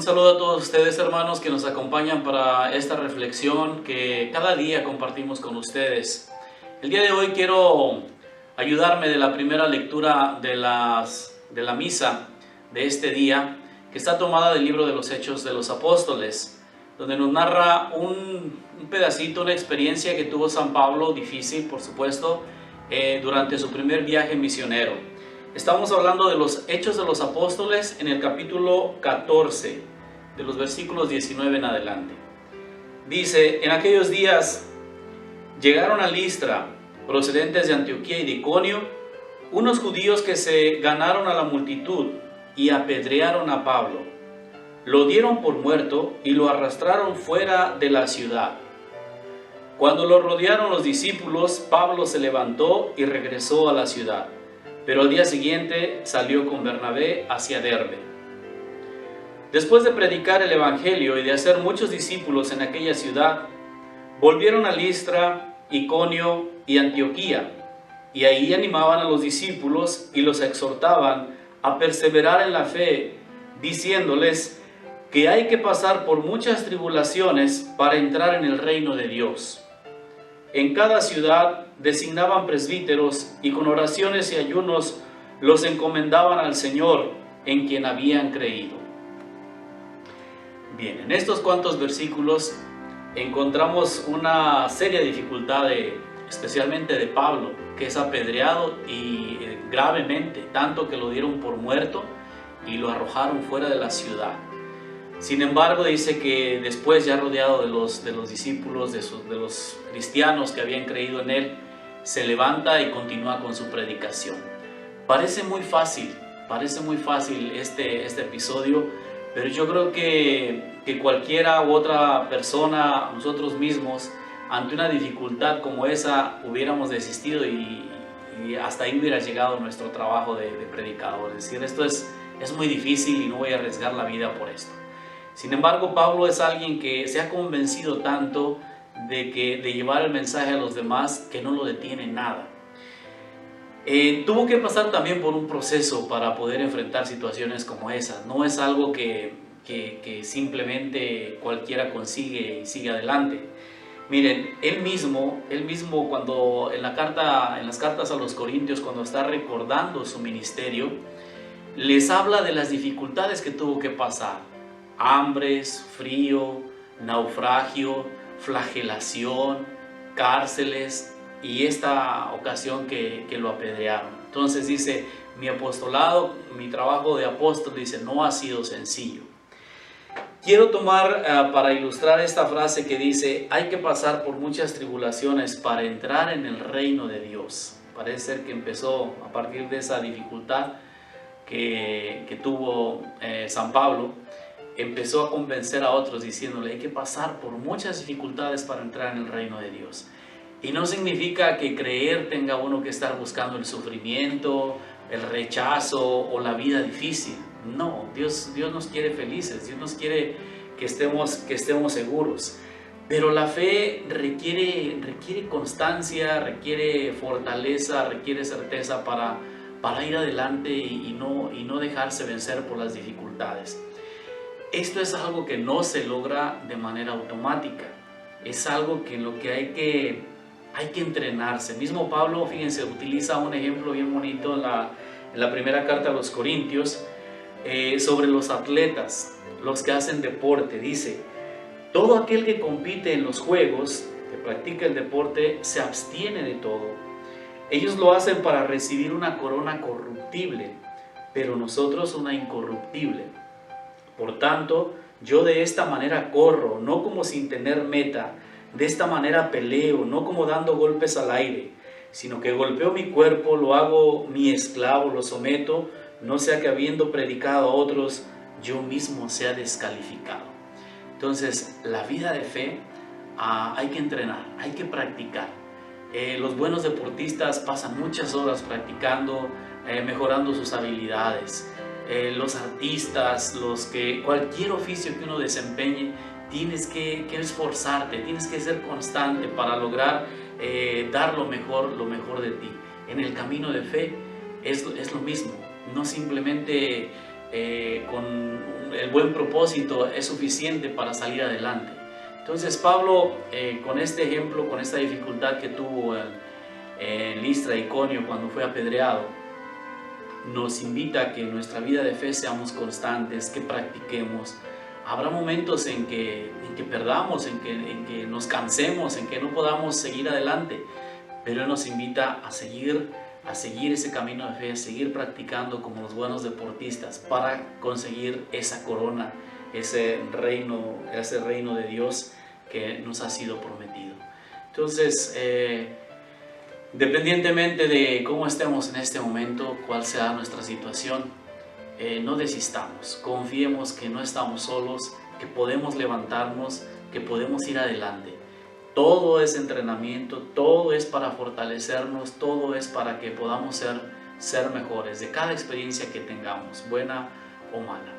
saludo a todos ustedes, hermanos, que nos acompañan para esta reflexión que cada día compartimos con ustedes. El día de hoy quiero ayudarme de la primera lectura de la misa de este día, que está tomada del libro de los Hechos de los Apóstoles, donde nos narra un pedacito, una experiencia que tuvo San Pablo, difícil por supuesto, durante su primer viaje misionero. Estamos hablando de los Hechos de los Apóstoles en el capítulo 14, de los versículos 19 en adelante. Dice: en aquellos días llegaron a Listra, procedentes de Antioquía y de Iconio, unos judíos que se ganaron a la multitud y apedrearon a Pablo. Lo dieron por muerto y lo arrastraron fuera de la ciudad. Cuando lo rodearon los discípulos, Pablo se levantó y regresó a la ciudad. Pero al día siguiente salió con Bernabé hacia Derbe. Después de predicar el evangelio y de hacer muchos discípulos en aquella ciudad, volvieron a Listra, Iconio y Antioquía, y ahí animaban a los discípulos y los exhortaban a perseverar en la fe, diciéndoles que hay que pasar por muchas tribulaciones para entrar en el reino de Dios. En cada ciudad designaban presbíteros y con oraciones y ayunos los encomendaban al Señor en quien habían creído. Bien, en estos cuantos versículos encontramos una seria dificultad, especialmente de Pablo, que es apedreado y gravemente, tanto que lo dieron por muerto y lo arrojaron fuera de la ciudad. Sin embargo, dice que después, ya rodeado de los discípulos, de los cristianos que habían creído en él, se levanta y continúa con su predicación. Parece muy fácil este episodio, pero yo creo que cualquiera u otra persona, nosotros mismos, ante una dificultad como esa, hubiéramos desistido y hasta ahí hubiera llegado nuestro trabajo de predicador. Es decir, esto es muy difícil y no voy a arriesgar la vida por esto. Sin embargo, Pablo es alguien que se ha convencido tanto de llevar el mensaje a los demás que no lo detiene nada. Tuvo que pasar también por un proceso para poder enfrentar situaciones como esas. No es algo que simplemente cualquiera consigue y sigue adelante. Miren, él mismo cuando en las cartas a los Corintios, cuando está recordando su ministerio, les habla de las dificultades que tuvo que pasar. Hambres, frío, naufragio, flagelación, cárceles y esta ocasión que lo apedrearon. Entonces dice, mi apostolado, mi trabajo de apóstol, dice, no ha sido sencillo. Quiero tomar para ilustrar esta frase que dice, hay que pasar por muchas tribulaciones para entrar en el reino de Dios. Parece ser que empezó a partir de esa dificultad que tuvo San Pablo. Empezó a convencer a otros diciéndole, hay que pasar por muchas dificultades para entrar en el reino de Dios. Y no significa que creer tenga uno que estar buscando el sufrimiento, el rechazo o la vida difícil. No, Dios nos quiere felices, Dios nos quiere que estemos seguros. Pero la fe requiere constancia, requiere fortaleza, requiere certeza para ir adelante y no dejarse vencer por las dificultades. Esto es algo que no se logra de manera automática, es algo que en lo que hay que entrenarse. Mismo Pablo, fíjense, utiliza un ejemplo bien bonito en la primera carta a los Corintios sobre los atletas, los que hacen deporte. Dice, todo aquel que compite en los juegos, que practica el deporte, se abstiene de todo. Ellos lo hacen para recibir una corona corruptible, pero nosotros una incorruptible. Por tanto, yo de esta manera corro, no como sin tener meta, de esta manera peleo, no como dando golpes al aire, sino que golpeo mi cuerpo, lo hago mi esclavo, lo someto, no sea que habiendo predicado a otros, yo mismo sea descalificado. Entonces, la vida de fe hay que entrenar, hay que practicar. Los buenos deportistas pasan muchas horas practicando, mejorando sus habilidades. Los artistas, cualquier oficio que uno desempeñe, tienes que esforzarte, tienes que ser constante para lograr dar lo mejor de ti. En el camino de fe es lo mismo, no simplemente con el buen propósito es suficiente para salir adelante. Entonces Pablo, con este ejemplo, con esta dificultad que tuvo en Listra, Iconio, cuando fue apedreado, nos invita a que en nuestra vida de fe seamos constantes, que practiquemos. Habrá momentos en que perdamos, en que nos cansemos, en que no podamos seguir adelante, pero Él nos invita a seguir ese camino de fe, a seguir practicando como los buenos deportistas para conseguir esa corona, ese reino de Dios que nos ha sido prometido. Entonces, independientemente de cómo estemos en este momento, cuál sea nuestra situación, no desistamos, confiemos que no estamos solos, que podemos levantarnos, que podemos ir adelante. Todo es entrenamiento, todo es para fortalecernos, todo es para que podamos ser mejores de cada experiencia que tengamos, buena o mala.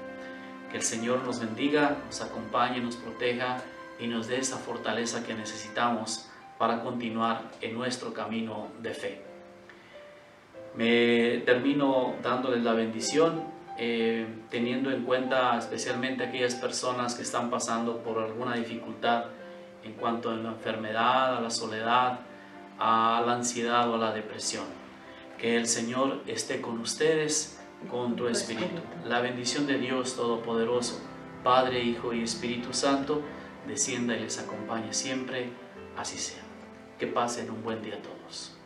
Que el Señor nos bendiga, nos acompañe, nos proteja y nos dé esa fortaleza que necesitamos para continuar en nuestro camino de fe. Me termino dándoles la bendición, teniendo en cuenta especialmente aquellas personas que están pasando por alguna dificultad en cuanto a la enfermedad, a la soledad, a la ansiedad o a la depresión. Que el Señor esté con ustedes, con tu espíritu. La bendición de Dios Todopoderoso, Padre, Hijo y Espíritu Santo, descienda y les acompañe siempre, así sea. Que pasen un buen día a todos.